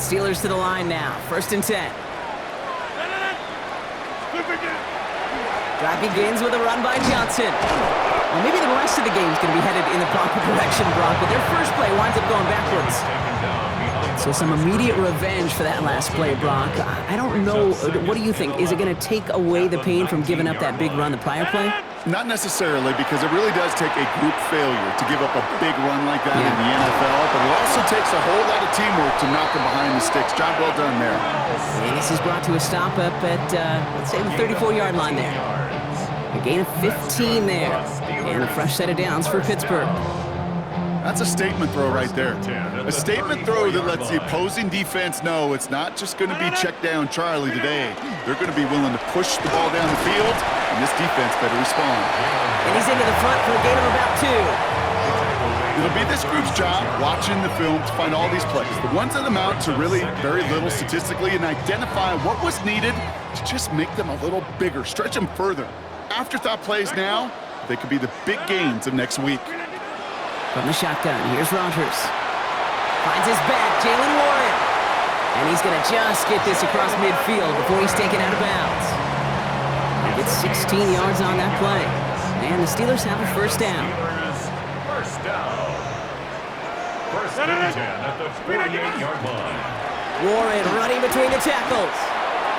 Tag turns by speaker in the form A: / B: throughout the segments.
A: Steelers to the line now. 1st and 10. Drive begins with a run by Johnson. Well, maybe the rest of the game is going to be headed in the proper direction, Brock, but their first play winds up going backwards. So some immediate revenge for that last play, Brock. I don't know. What do you think? Is it going to take away the pain from giving up that big run the prior play?
B: Not necessarily, because it really does take a group failure to give up a big run like that in the NFL, but it also takes a whole lot of teamwork to knock them behind the sticks. Job well done there.
A: And this is brought to a stop up at, let's say, the 34-yard line there. A gain of 15 there, and a fresh set of downs for Pittsburgh.
B: That's a statement throw right there. A statement throw that lets the opposing defense know it's not just going to be check down Charlie today. They're going to be willing to push the ball down the field, and this defense better respond.
A: And he's into the front for a gain of about 2.
B: It'll be this group's job watching the film to find all these plays. The ones that amount to really very little statistically, and identify what was needed to just make them a little bigger, stretch them further. Afterthought plays now, they could be the big gains of next week.
A: From the shotgun, here's Rodgers. Finds his back, Jalen Warren. And he's going to just get this across midfield before he's taken out of bounds. He gets 16 yards on that play. And the Steelers have a first down.
C: First down. First and 10 at the 48-yard line.
A: Warren running between the tackles.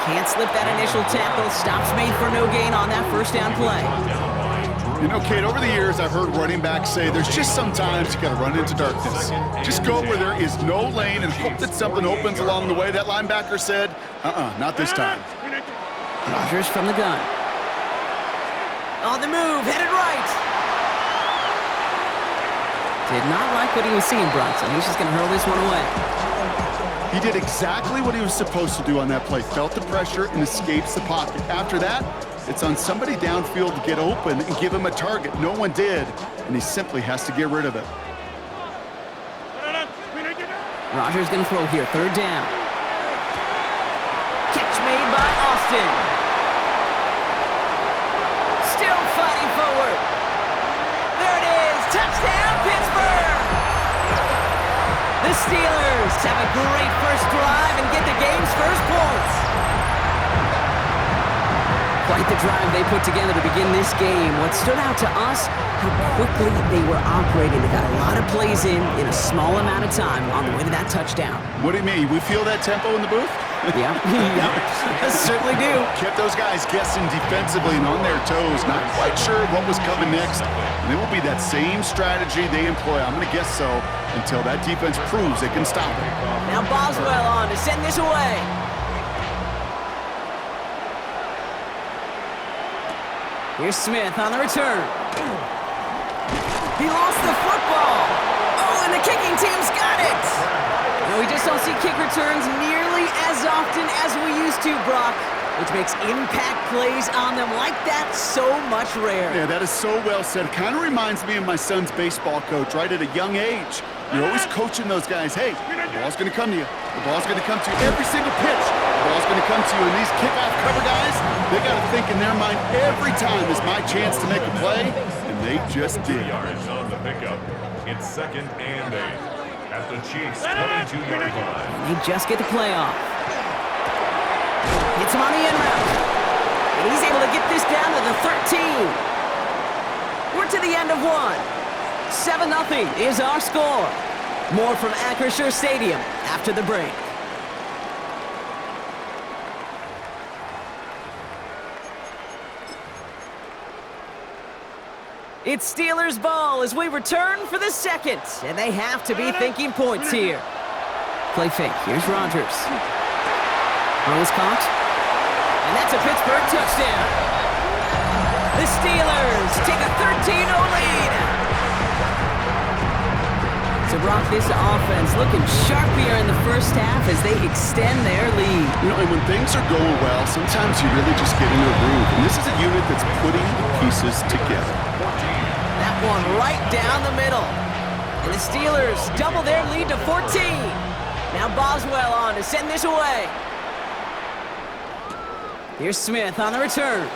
A: Can't slip that initial tackle. Stops made for no gain on that first down play.
B: You know, Kate, over the years, I've heard running backs say there's just sometimes you got to run into darkness. Just go where there is no lane and hope that something opens along the way. That linebacker said, not this time.
A: Rodgers from the gun. On the move, headed right. Did not like what he was seeing, Bronson. He's just going to hurl this one away.
B: He did exactly what he was supposed to do on that play. Felt the pressure and escapes the pocket. After that, it's on somebody downfield to get open and give him a target. No one did, and he simply has to get rid of it.
A: Rodgers going to throw here, 3rd down. Catch made by Austin. Still fighting forward. There it is, touchdown Pittsburgh! The Steelers have a great first drive and get the game's first points. Quite the drive they put together to begin this game. What stood out to us, how quickly they were operating. They got a lot of plays in a small amount of time on the way to that touchdown.
B: What do you mean? We feel that tempo in the booth?
A: Yeah, I certainly do.
B: Kept those guys guessing defensively and on their toes, not quite sure what was coming next. And it will be that same strategy they employ, I'm going to guess so, until that defense proves they can stop it.
A: Now Boswell on to send this away. Here's Smith on the return. He lost the football. Oh, and the kicking team's got it. And we just don't see kick returns nearly as often as we used to, Brock, which makes impact plays on them like that so much rarer.
B: Yeah, that is so well said. It kind of reminds me of my son's baseball coach, right at a young age. You're always coaching those guys, hey, the ball's going to come to you. The ball's going to come to you every single pitch. The ball's going to come to you. And these kickoff cover guys, they got to think in their mind every time is my chance to make a play, and they just did.
C: Yards on the pickup. It's 2nd and 8 at the Chiefs' 22-yard line.
A: They just get the play off. Hits him on the end route. And he's able to get this down to the 13. We're to the end of one. 7-0 is our score. More from Acrisure Stadium after the break. It's Steelers ball as we return for the second, and they have to be thinking points here. Play fake. Here's Rodgers. Rose caught, and that's a Pittsburgh touchdown. The Steelers take a 13-0 lead. So Brock, this offense looking sharp here in the first half as they extend their lead.
B: You know, and when things are going well, sometimes you really just get into a groove. And this is a unit that's putting the pieces together.
A: That one right down the middle. And the Steelers double their lead to 14. Now Boswell on to send this away. Here's Smith on the return.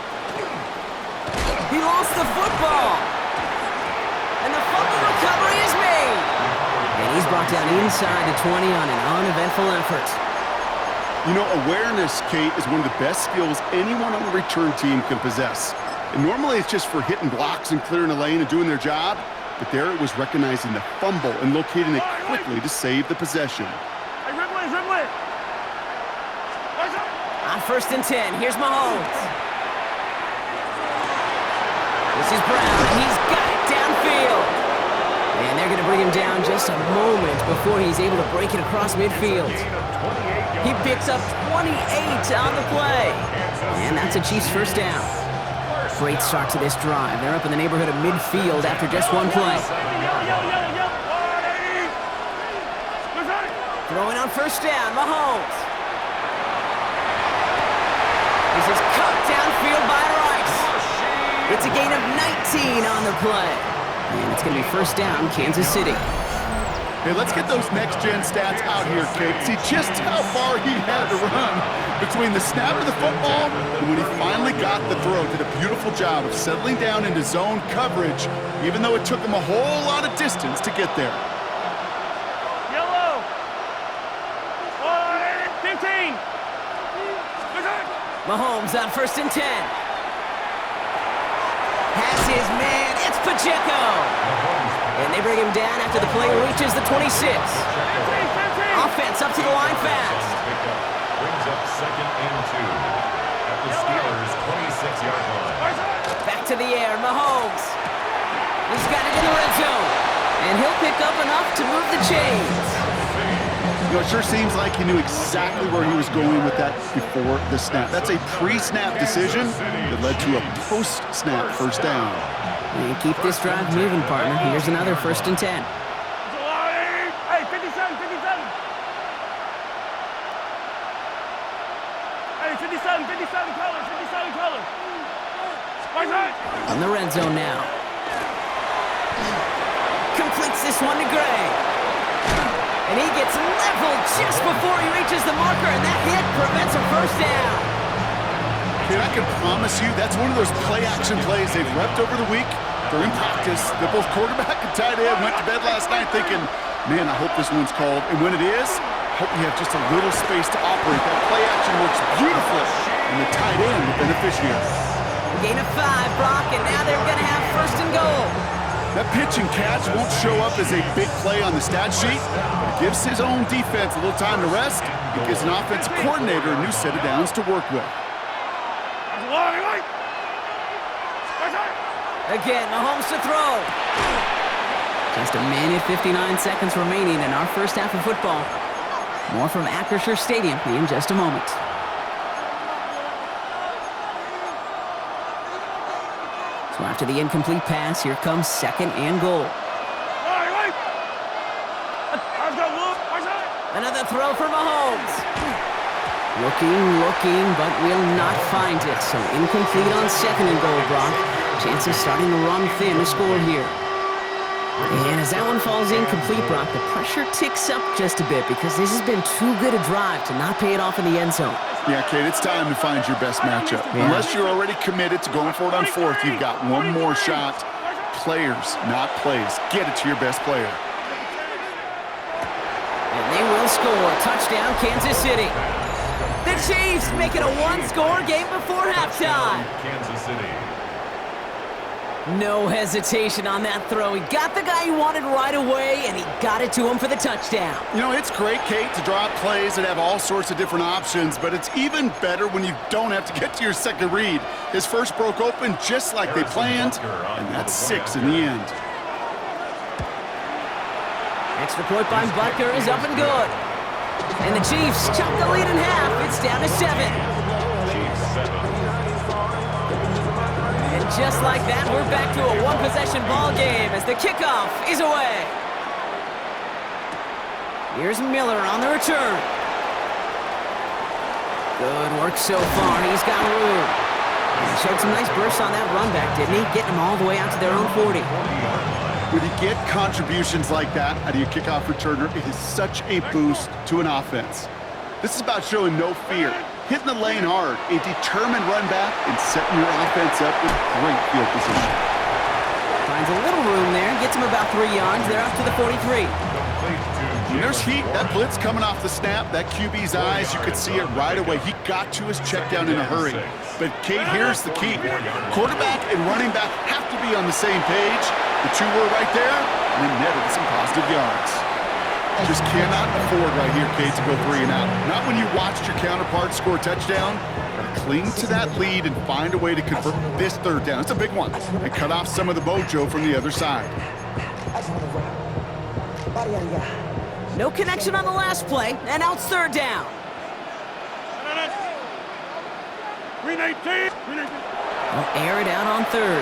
A: He lost the football. And the fumble recovery is made. And He's brought down inside the 20 on an uneventful effort.
B: You know, awareness, Kate, is one of the best skills anyone on the return team can possess. And normally it's just for hitting blocks and clearing a lane and doing their job, but there it was recognizing the fumble and locating it quickly to save the possession.
A: On 1st and 10, here's Mahomes. This is Brown, and he's got it downfield. And they're going to bring him down just a moment before he's able to break it across midfield. He picks up 28 on the play. And that's a Chiefs first down. Great start to this drive. They're up in the neighborhood of midfield after just one play. Throwing on 1st down, Mahomes. This is cut downfield by Rice. It's a gain of 19 on the play. And it's going to be 1st down, Kansas City.
B: Hey, let's get those next-gen stats out here, Kate. See just how far he had to run between the snap of the football and when he finally got the throw. Did a beautiful job of settling down into zone coverage, even though it took him a whole lot of distance to get there.
D: Yellow. 15.
A: Mahomes on 1st and 10. Has his man, it's Pacheco. And they bring him down after the play reaches the 26. Offense up to the line fast.
C: Brings up 2nd and 2 at the Steelers' 26-yard line.
A: Back to the air, Mahomes. He's got it in the red zone. And he'll pick up enough to move the chains.
B: You know, it sure seems like he knew exactly where he was going with that before the snap. That's a pre-snap decision that led to a post-snap first down.
A: And keep this drive moving, partner. Here's another 1st and 10.
D: Hey, 57. Hey, 57 color.
A: On the red zone now. Completes this one to Gray. And he gets leveled just before he reaches the marker, and that hit prevents a 1st down.
B: And I can promise you that's one of those play-action plays they've repped over the week. They're in practice. That both quarterback and tight end went to bed last night thinking, man, I hope this one's called. And when it is, I hope you have just a little space to operate. That play-action works beautifully, and the tight end, the beneficiary.
A: A gain of 5, Brock, and now they're going to have 1st and goal.
B: That pitch and catch won't show up as a big play on the stat sheet, but it gives his own defense a little time to rest. It gives an offensive coordinator a new set of downs to work with.
A: Again, Mahomes to throw. Just a minute, 59 seconds remaining in our first half of football. More from Acrisure Stadium in just a moment. So after the incomplete pass, here comes 2nd and goal. Another throw for Mahomes. Looking, but will not find it. So incomplete on 2nd and goal, Brock. Chances starting to run thin to score here. And as that one falls incomplete, Brock, the pressure ticks up just a bit because this has been too good a drive to not pay it off in the end zone.
B: Yeah, Kate, it's time to find your best matchup. Yeah. Unless you're already committed to going for it on 4th, you've got one more shot. Players, not plays. Get it to your best player.
A: And they will score. Touchdown, Kansas City. The Chiefs make it a one-score game before halftime.
C: Kansas City.
A: No hesitation on that throw. He got the guy he wanted right away, and he got it to him for the touchdown.
B: You know, it's great, Kate, to draw up plays that have all sorts of different options, but it's even better when you don't have to get to your second read. His first broke open just like they planned, and that's 6 in the end.
A: Extra point by Butker is up and good. And the Chiefs chop the lead in half. It's down to 7.
C: Chiefs 7.
A: And just like that, we're back to a one-possession ball game as the kickoff is away. Here's Miller on the return. Good work so far. He's got room. He showed some nice bursts on that run back, didn't he? Getting them all the way out to their own 40.
B: When you get contributions like that out of your kickoff returner, it is such a boost to an offense. This is about showing no fear, hitting the lane hard, a determined run back, and setting your offense up with great field position.
A: Finds a little room there, gets him about 3 yards. They're up to the 43.
C: Complete
B: When there's heat, that blitz coming off the snap, that QB's eyes, you could see it right away. He got to his check down in a hurry. But, Kate, here's the key. Quarterback and running back have to be on the same page. The two were right there, and it netted some positive yards. Just cannot afford right here, Kate, to go 3 and out. Not when you watched your counterpart score a touchdown. Cling to that lead and find a way to convert this 3rd down. It's a big one. And cut off some of the mojo from the other side.
A: No connection on the last play, and now it's 3rd down.
D: 319.
A: They'll air it out on 3rd.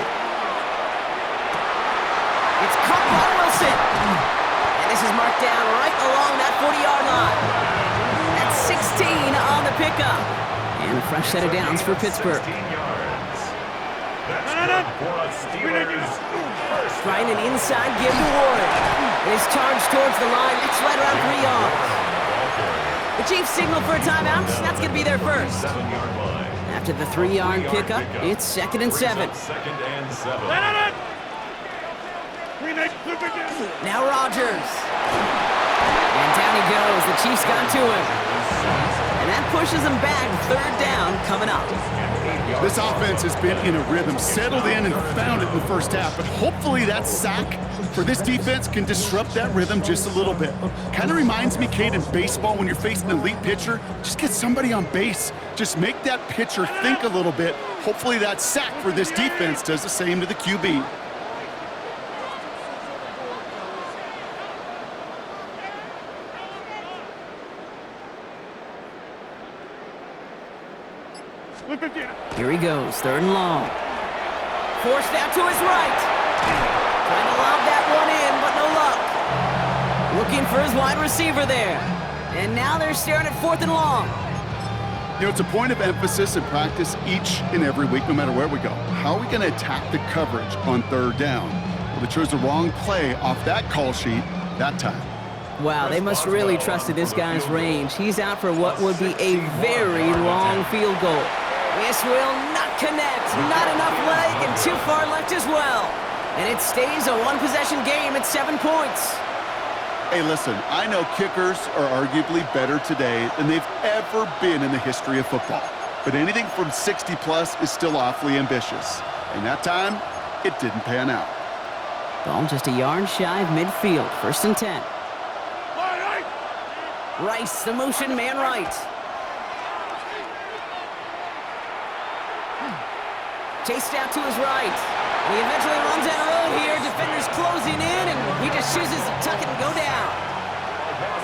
A: It's caught by Wilson. And this is marked down right along that 40-yard line. That's 16 on the pickup. And a fresh set of downs for Pittsburgh. Trying an inside give to Warren. His charge towards the line. It's right around 3 yards. The Chiefs signal for a timeout. That's going to be their first. After the 3-yard pickup, it's 2nd and 7. Now Rodgers. And down he goes. The Chiefs got to him. And that pushes them back. 3rd down coming up.
B: This offense has been in a rhythm, settled in and found it in the first half. But hopefully that sack for this defense can disrupt that rhythm just a little bit. Kind of reminds me, Kate, in baseball when you're facing an elite pitcher, just get somebody on base. Just make that pitcher think a little bit. Hopefully that sack for this defense does the same to the QB.
A: Here he goes, 3rd and long. Forced out to his right. Trying to lob that one in, but no luck. Looking for his wide receiver there. And now they're staring at 4th and long.
B: You know, it's a point of emphasis in practice each and every week, no matter where we go. How are we going to attack the coverage on 3rd down? Well, they chose the wrong play off that call sheet that time.
A: Wow, they must really trusted this guy's range. He's out for what would be a very long field goal. This will not connect. Not enough leg and too far left as well. And it stays a 1-possession game at 7 points.
B: Hey, listen, I know kickers are arguably better today than they've ever been in the history of football. But anything from 60-plus is still awfully ambitious. And that time, it didn't pan out.
A: Ball just a yard shy of midfield. 1st and 10. Rice, the motion man right. Chased out to his right. He eventually runs out of road here. Defenders closing in, and he just chooses to tuck it and go down.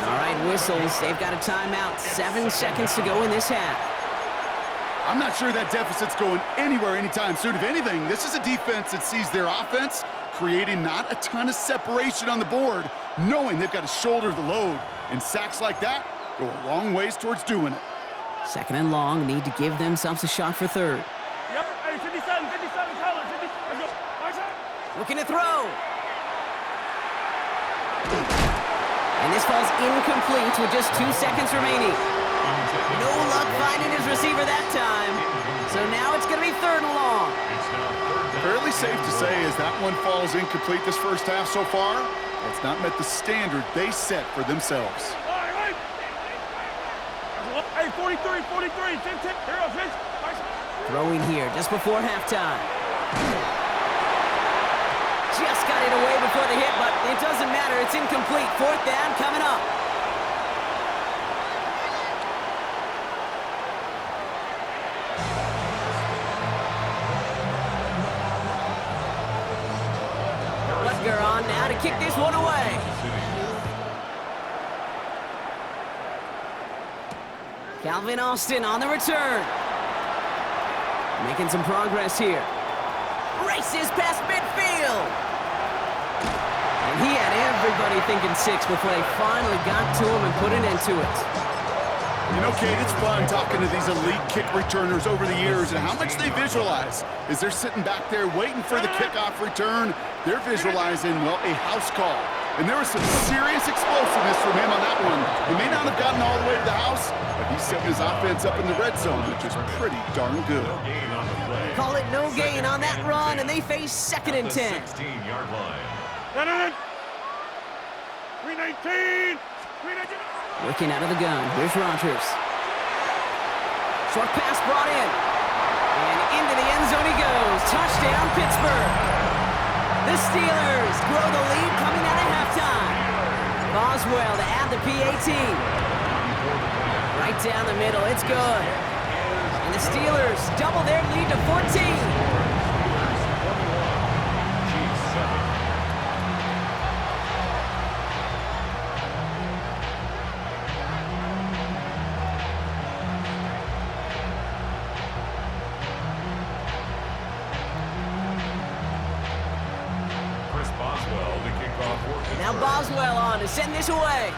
A: All right, whistles. They've got a timeout. 7 seconds to go in this half.
B: I'm not sure that deficit's going anywhere anytime soon. If anything, this is a defense that sees their offense creating not a ton of separation on the board, knowing they've got to shoulder the load. And sacks like that go a long ways towards doing it.
A: 2nd and long. Need to give themselves a shot for 3rd.
D: Yep. Hey, 57, color. 50. Let's go.
A: Looking to throw. And this falls incomplete with just 2 seconds remaining. No luck finding his receiver that time. So now it's going to be 3rd and long.
B: Fairly safe to say as that one falls incomplete this first half so far, it's not met the standard they set for themselves.
D: Hey, 43, 10. Here goes, Vince.
A: Throwing here just before halftime. Just got it away before the hit, but it doesn't matter. It's incomplete. 4th down coming up. Butker on now to kick this one away. Calvin Austin on the return. Making some progress here. Races past midfield. And he had everybody thinking 6 before they finally got to him and put an end to it.
B: You know, Kate, it's fun talking to these elite kick returners over the years and how much they visualize. As they're sitting back there waiting for the kickoff return, they're visualizing, well, a house call. And there was some serious explosiveness from him on that one. He may not have gotten all the way to the house, but he's setting his offense up in the red zone, which is pretty darn good.
A: Call it no gain on that run, and they face 2nd and 10.
C: 16-yard line.
D: 319.
A: Working out of the gun. Here's Rodgers. Short pass brought in. And into the end zone he goes. Touchdown, Pittsburgh. The Steelers grow the lead coming out of halftime. Boswell to add the PAT. Right down the middle. It's good. And the Steelers double their lead to 14. Now Boswell on to send this away.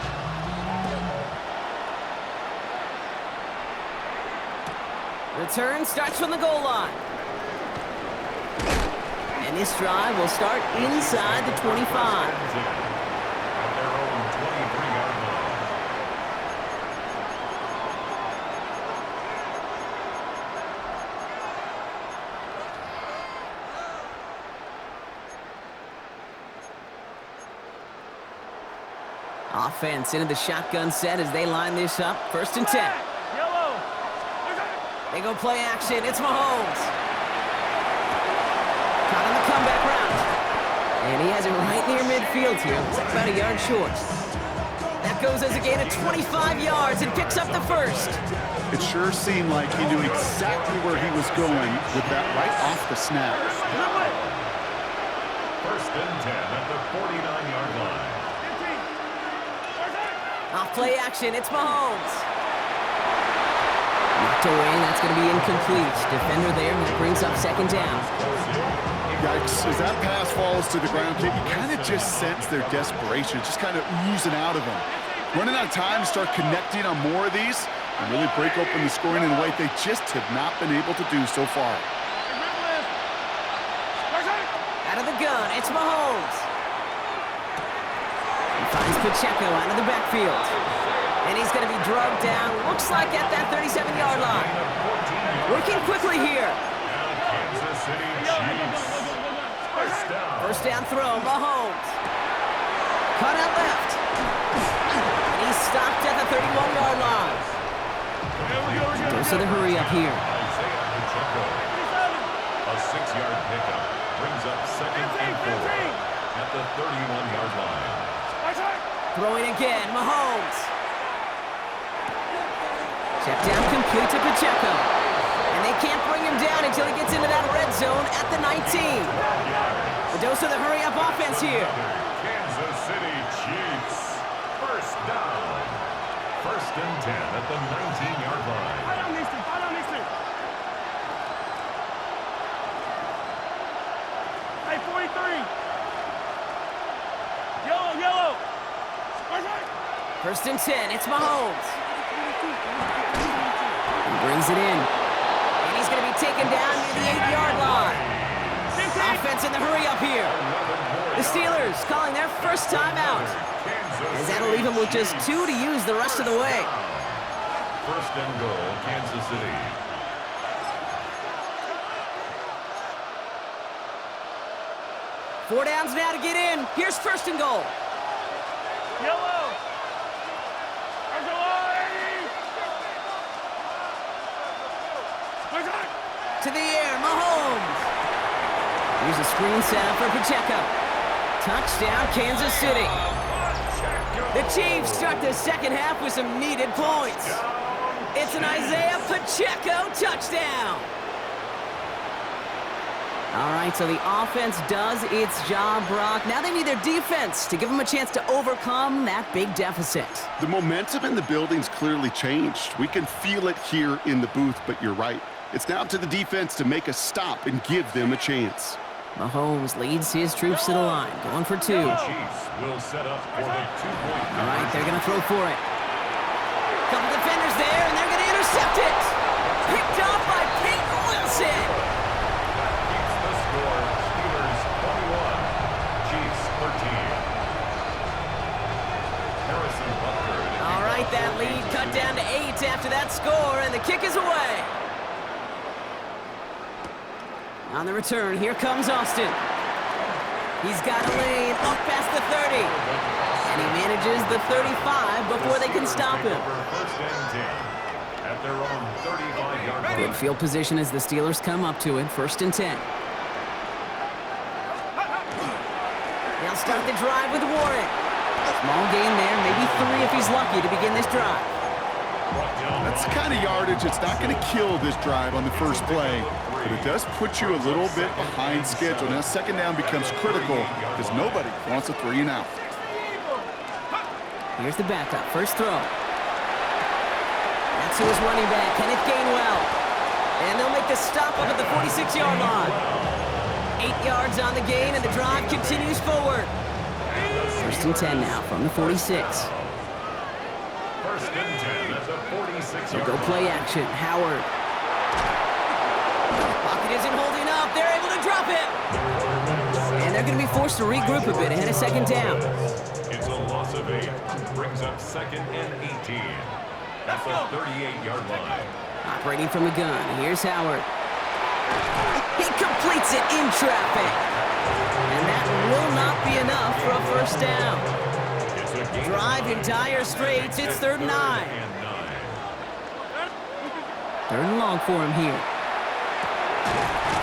A: Return starts from the goal line. And this drive will start inside the 25.
C: At their own 23-yard line.
A: Offense into the shotgun set as they line this up. 1st and 10.
D: Yellow.
A: They go play action. It's Mahomes. Caught on the comeback route. And he has it right near midfield here. It's about a yard short. That goes as a gain of 25 yards and picks up the first.
B: It sure seemed like he knew exactly where he was going with that right off the snap.
C: 1st and 10 at the 49-yard line.
A: Off play action, it's Mahomes. Knocked away, that's going to be incomplete. Defender there, that brings up 2nd down.
B: Yikes, as that pass falls to the ground, you kind of just sense their desperation, just kind of oozing out of them. Running out of time to start connecting on more of these and really break open the scoring in a way they just have not been able to do so far.
A: Out of the gun, it's Mahomes. Finds Pacheco out of the backfield. And he's going to be drugged down, looks like at that 37-yard line. Working quickly here.
C: Kansas City Chiefs. 1st down.
A: 1st down throw, Mahomes. Cut out left. And he's stopped at the 31-yard line. Dose of the hurry up here.
C: Isaiah Pacheco. A 6-yard pickup brings up 2nd and 4 at the 31-yard line.
A: Throwing again, Mahomes. Check down complete to Pacheco. And they can't bring him down until he gets into that red zone at the 19. The dose of the hurry-up offense here.
C: Kansas City Chiefs. 1st down. 1st and 10 at the 19-yard line.
D: Hey, 43. Yellow.
A: 1st and 10, it's Mahomes. He brings it in. And he's going to be taken down near the 8-yard line. Offense in the hurry up here. The Steelers calling their first time out. As that'll leave him with just 2 to use the rest of the way.
C: 1st and goal, Kansas City.
A: Four downs now to get in. Here's 1st and goal.
D: Yellow.
A: To the air, Mahomes. Here's a screen set up for Pacheco. Touchdown, Kansas City. The Chiefs start the 2nd half with some needed points. It's an Isaiah Pacheco touchdown. All right, so the offense does its job, Brock. Now they need their defense to give them a chance to overcome that big deficit.
B: The momentum in the building's clearly changed. We can feel it here in the booth, but you're right. It's now up to the defense to make a stop and give them a chance.
A: Mahomes leads his troops to the line, going for 2.
C: Chiefs will set up for the 2-point.
A: All right, they're going to throw for it. Couple defenders there, and they're going to intercept it. Picked off by Peyton Wilson.
C: Keeps the score. Steelers 21, Chiefs 13. Harrison Butker.
A: All right, that lead cut down to 8 after that score, and the kick is away. On the return, here comes Austin. He's got a lane up past the 30. And he manages the 35 before they can stop him.
C: First and 10 at their own 35-yard line.
A: Good field position as the Steelers come up to it. First and 10. They'll start the drive with Warren. Small gain there, maybe 3 if he's lucky to begin this drive.
B: That's the kind of yardage that's not going to kill this drive on the first play, but it does put you a little bit behind schedule. Now second down becomes critical because nobody wants a 3 and out.
A: Here's the backup, first throw. That's to his running back, Kenneth Gainwell. And they'll make the stop up at the 46-yard line. 8 yards on the gain, and the drive continues forward. First and 10 now from the 46.
C: First and 10 at the 46-yard
A: Go play action, Howard. Pocket isn't holding up, they're able to drop it. And they're going to be forced to regroup a bit ahead of second down.
C: It's a loss of 8. Brings up second and 18 at the 38-yard line.
A: Operating from the gun, here's Howard. He completes it in traffic. And that will not be enough for a first down. Drive in dire straits, it's 3rd and 9. 3rd and long for him here.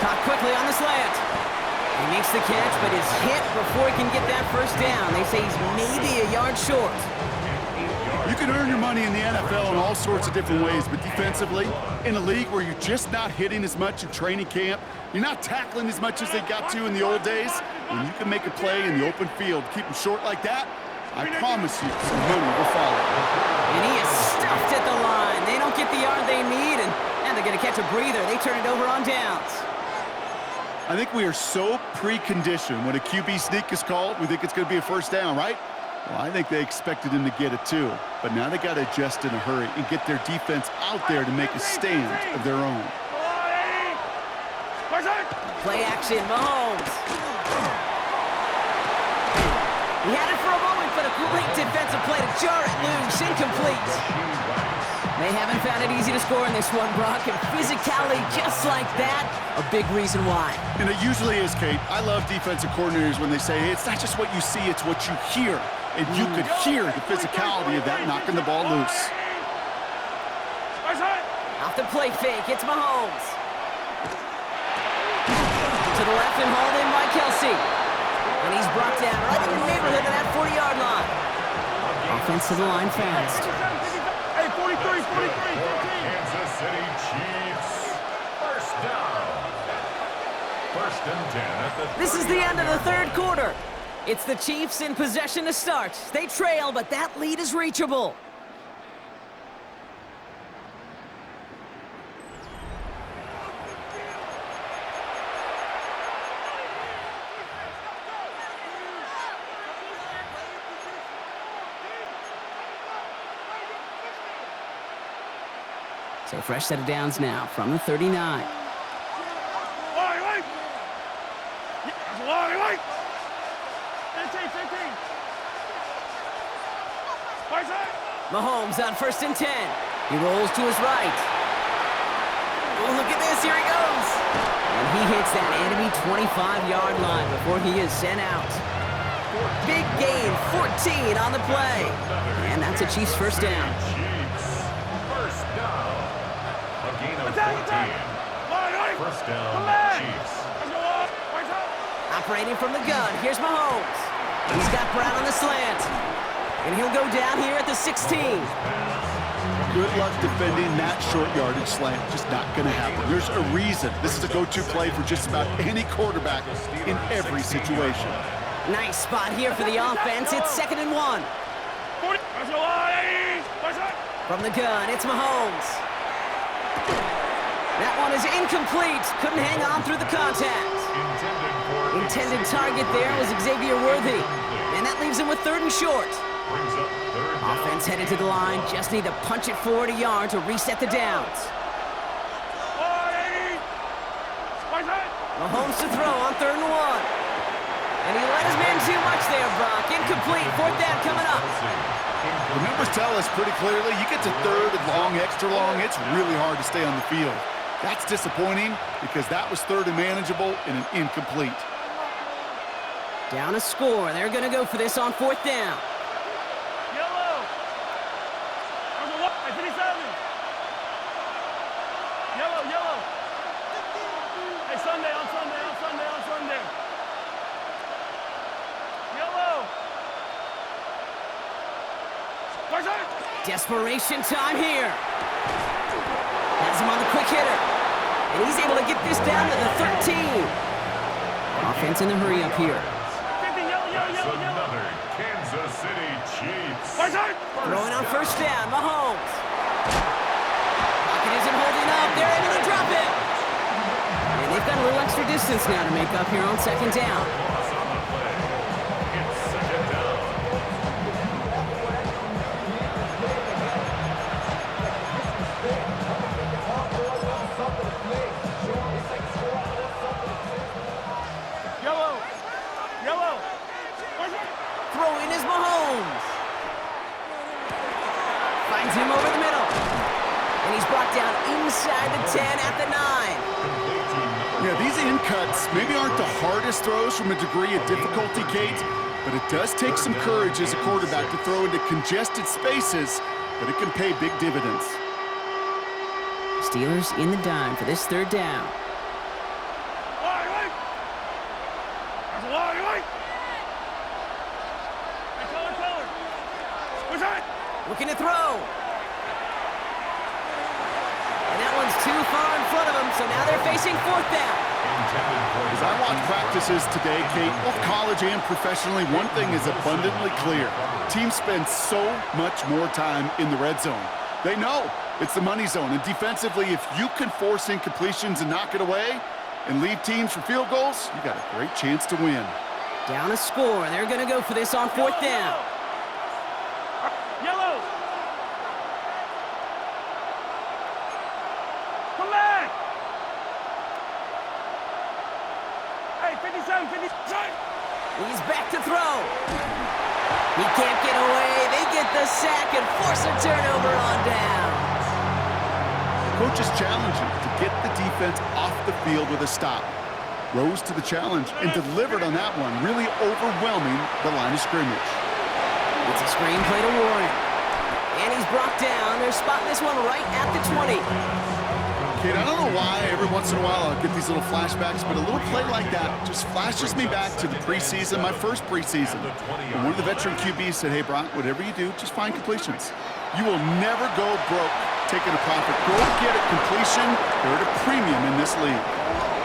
A: Caught quickly on the slant. He makes the catch, but is hit before he can get that first down. They say he's maybe a yard short.
B: You can earn your money in the NFL in all sorts of different ways, but defensively, in a league where you're just not hitting as much in training camp, you're not tackling as much as they got to in the old days, when you can make a play in the open field, keep them short like that, I promise you some money will follow.
A: And he is stuffed at the line. They don't get the yard they need, and they're going to catch a breather. They turn it over on downs.
B: I think we are so preconditioned when a QB sneak is called, we think it's going to be a first down, right? Well, I think they expected him to get it too, but now they got to adjust in a hurry and get their defense out there to make a stand of their own.
A: Play action, Mahomes. He had it for a moment, but a great defensive play to jar it loose, incomplete. They haven't found it easy to score in this one, Brock, and physicality just like that, a big reason why.
B: And it usually is, Kate. I love defensive coordinators when they say, hey, it's not just what you see, it's what you hear. And you could hear the physicality of that knocking the ball loose.
A: Off the play fake, it's Mahomes. To the left and hauled in by Kelsey. And he's brought down right in the neighborhood of that 40-yard line. Offense to the line fast.
D: Hey, 43, 43, 13.
C: Kansas City Chiefs. First down. First and 10 at the
A: This is the end of the 3rd quarter. It's the Chiefs in possession to start. They trail, but that lead is reachable. So fresh set of downs now from the 39. Mahomes on 1st and 10. He rolls to his right. Oh, look at this. Here he goes. And he hits that enemy 25-yard line before he is sent out. Big gain, 14 on the play. And that's a Chiefs first down.
C: Chiefs. First down. A gain of 14. First down, Chiefs.
A: Operating from the gun. Here's Mahomes. He's got Brown on the slant. And he'll go down here at the 16.
B: Good luck defending that short yardage slant. Just not going to happen. There's a reason. This is a go-to play for just about any quarterback in every situation.
A: Nice spot here for the offense. It's 2nd and 1. From the gun, it's Mahomes. That one is incomplete. Couldn't hang on through the contact. Intended target there was Xavier Worthy. And that leaves him with 3rd and short. Offense headed to the line. Just need to punch it forward a yard to reset the downs. Mahomes to throw on 3rd and 1. And he let his man too much there, Brock. Incomplete. 4th down coming up.
B: The numbers tell us pretty clearly, you get to 3rd and long, extra long, it's really hard to stay on the field. That's disappointing because that was 3rd and manageable and an incomplete.
A: Down a score. They're going to go for this on 4th down.
D: Yellow. Hey, 57. Yellow, yellow. Hey, Sunday, on Sunday, on Sunday, on Sunday. Yellow.
A: Desperation time here. Has him on the quick hitter. And he's able to get this down to the 13. Offense in the hurry up here.
D: 50, yellow, yellow,
C: That's
D: yellow, yellow.
C: another Kansas City Chiefs.
A: Throwing on 1st down, Mahomes. Pocket isn't holding up. They're able to drop it. And they've got a little extra distance now to make up here on 2nd down.
C: Loss on the play. It's 2nd down.
D: Yellow. Yellow.
A: Throwing is Mahomes. Finds him over the middle. And he's brought down inside the 10 at the 9.
B: Yeah, these in cuts maybe aren't the hardest throws from a degree of difficulty, Kate, but it does take some courage as a quarterback to throw into congested spaces, but it can pay big dividends.
A: Steelers in the dime for this 3rd down. Looking to throw. And that one's too far in front of him, so now they're facing 4th down.
B: As I watch practices today, Kate, both college and professionally, one thing is abundantly clear. Teams spend so much more time in the red zone. They know it's the money zone, and defensively, if you can force incompletions and knock it away and leave teams for field goals, you got a great chance to win.
A: Down a score. They're going to go for this on 4th down.
D: Yellow. Come back. Hey, 57, 57.
A: He's back to throw. He can't get away. They get the sack and force a turnover on downs.
B: Coach is challenging to get the defense off the field with a stop. Rose to the challenge and delivered on that one, really overwhelming the line of scrimmage.
A: It's a screen play to Warren. And he's brought down. They're spotting this one right at the 20.
B: Kate, I don't know why every once in a while I'll get these little flashbacks, but a little play like that just flashes me back to the preseason, my first preseason. And one of the veteran QBs said, hey, Brock, whatever you do, just find completions. You will never go broke taking a profit. Go get a completion. They're at a premium in this league.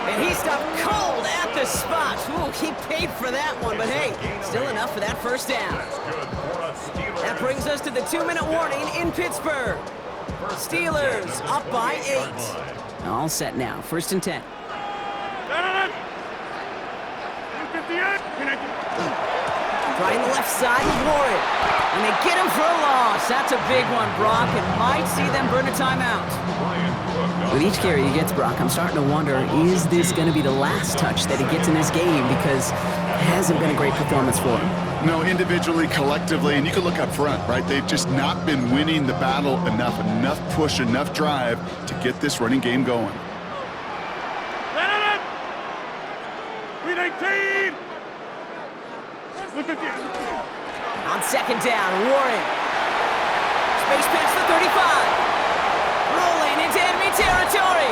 A: And he stopped cold at the spot. Ooh, he paid for that one, but hey, still enough for that 1st down. That brings us to the 2-minute warning in Pittsburgh. Steelers up by 8. All set now, 1st and 10. Trying the left side with Warren. And they get him for a loss. That's a big one, Brock. It might see them burn a timeout. With each carry he gets, Brock, I'm starting to wonder, is this going to be the last touch that he gets in this game? Because it hasn't been a great performance for him.
B: No, individually, collectively, and you can look up front, right? They've just not been winning the battle enough push, enough drive to get this running game going.
A: On 2nd down, Warren. Space pass the 35. Rolling into enemy territory.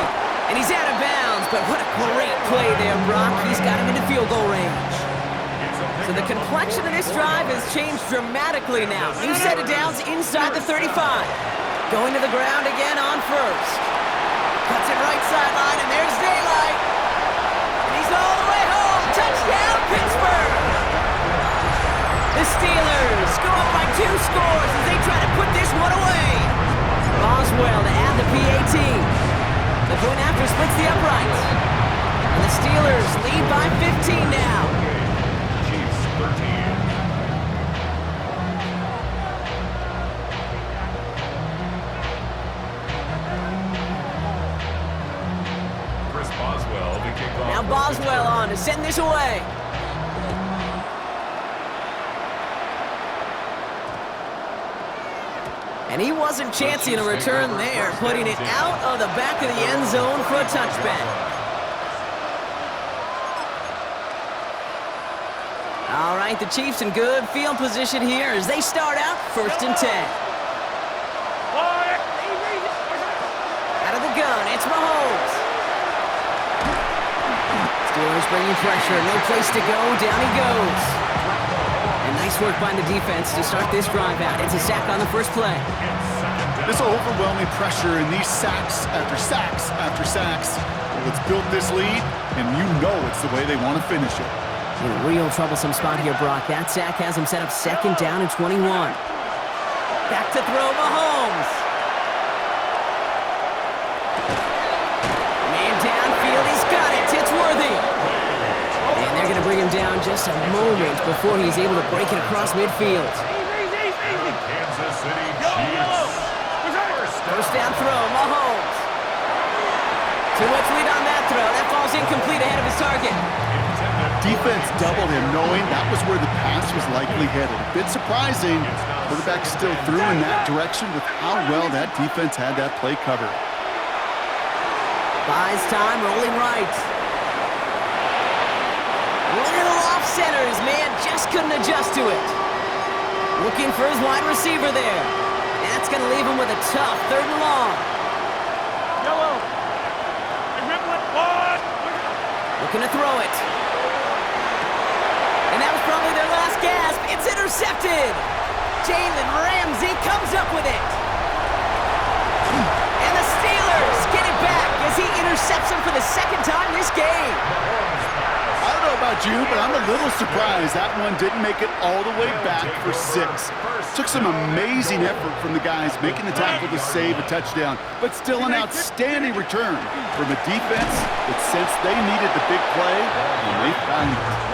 A: And he's out of bounds, but what a great play there, Brock. He's got him into field goal range. So the complexion of this drive has changed dramatically now. New set of downs inside the 35. Going to the ground again on 1st. Cuts it right sideline, and there's daylight. And he's all the way home. Touchdown, Pittsburgh. The Steelers go up by 2 scores as they try to put this one away. Boswell to add the PAT. The point after splits the upright. And the Steelers lead by 15 now.
C: Chiefs 13. Chris Boswell to kick off.
A: Now Boswell on to send this away. And he wasn't chancing a return there, putting it out of the back of the end zone for a touchback. All right, the Chiefs in good field position here as they start out 1st and 10. Out of the gun, it's Mahomes. Steelers bringing pressure, no place to go, down he goes. And nice work by the defense to start this drive out. It's a sack on the first play.
B: This overwhelming pressure and these sacks after sacks after sacks. Well, it's built this lead, and you know it's the way they want to finish it.
A: In a real troublesome spot here, Brock. That sack has him set up 2nd down and 21. Back to throw, Mahomes. Man downfield, he's got it. It's Worthy. And they're going to bring him down just a moment before he's able to break it across midfield.
C: Kansas City Chiefs.
A: First down throw, Mahomes. Too much lead on that throw. That falls incomplete ahead of his target.
B: Defense doubled him, knowing that was where the pass was likely headed. A bit surprising, quarterback still threw in that direction with how well that defense had that play covered.
A: Buys time, rolling right. Little off center, his man just couldn't adjust to it. Looking for his wide receiver there. That's going to leave him with a tough 3rd and long. Looking to throw it. And that was probably their last gasp. It's intercepted. Jalen Ramsey comes up with it. And the Steelers get it back as he intercepts him for the 2nd time this game.
B: I don't know about you, but I'm a little surprised that one didn't make it all the way back for 6. Took some amazing effort from the guys making the tackle to save a touchdown, but still an outstanding return from a defense that sensed they needed the big play, and they found it.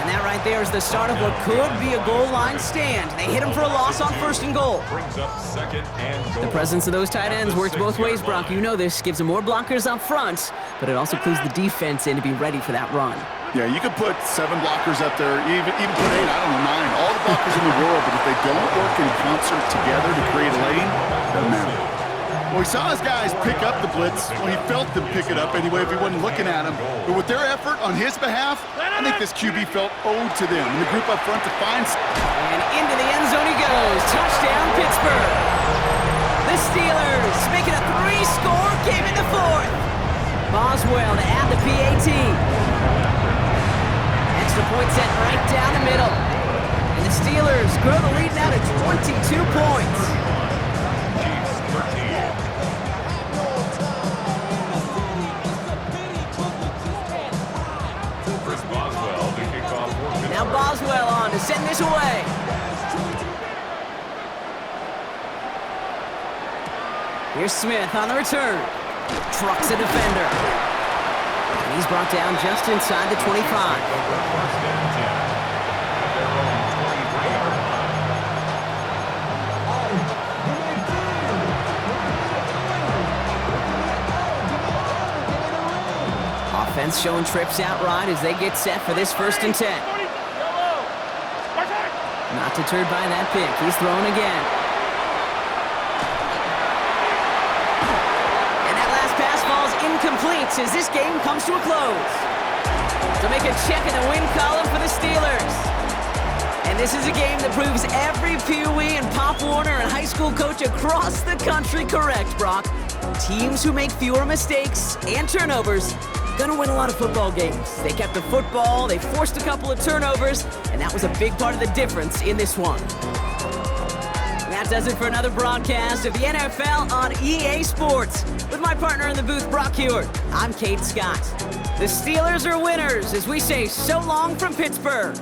A: And that right there is the start of what could be a goal line stand. They hit him for a loss on 1st and goal.
C: Brings up 2nd and goal.
A: The presence of those tight ends works both ways, Brock. You know this. Gives them more blockers up front, but it also clues the defense in to be ready for that run.
B: Yeah, you could put 7 blockers up there, even put 8, I don't know, 9, all the blockers in the world, but if they don't work in concert together to create a lane, doesn't matter. Well, he saw his guys pick up the blitz. Well, he felt them pick it up anyway if he wasn't looking at him. But with their effort on his behalf, I think this QB felt owed to them. And the group up front defines.
A: And into the end zone he goes. Touchdown, Pittsburgh. The Steelers making a 3-score game in the 4th. Boswell to add the PAT. Extra point set right down the middle. And the Steelers grow the lead now to 22 points.
C: Chiefs 13. Chris Boswell to kick off for
A: Now Boswell on to send this away. Here's Smith on the return. Trucks a defender. And he's brought down just inside the 25.
C: First and 10. At their own 23-yard line.
A: Offense showing trips out right as they get set for this 1st and 10. Not deterred by that pick. He's throwing again. And that last pass falls incomplete as this game comes to a close. To make a check in the win column for the Steelers. And this is a game that proves every Pee Wee and Pop Warner and high school coach across the country correct, Brock. Teams who make fewer mistakes and turnovers gonna win a lot of football games. They kept the football, they forced a couple of turnovers, and that was a big part of the difference in this one. And that does it for another broadcast of the NFL on EA Sports. With my partner in the booth, Brock Hewitt, I'm Kate Scott. The Steelers are winners as we say so long from Pittsburgh.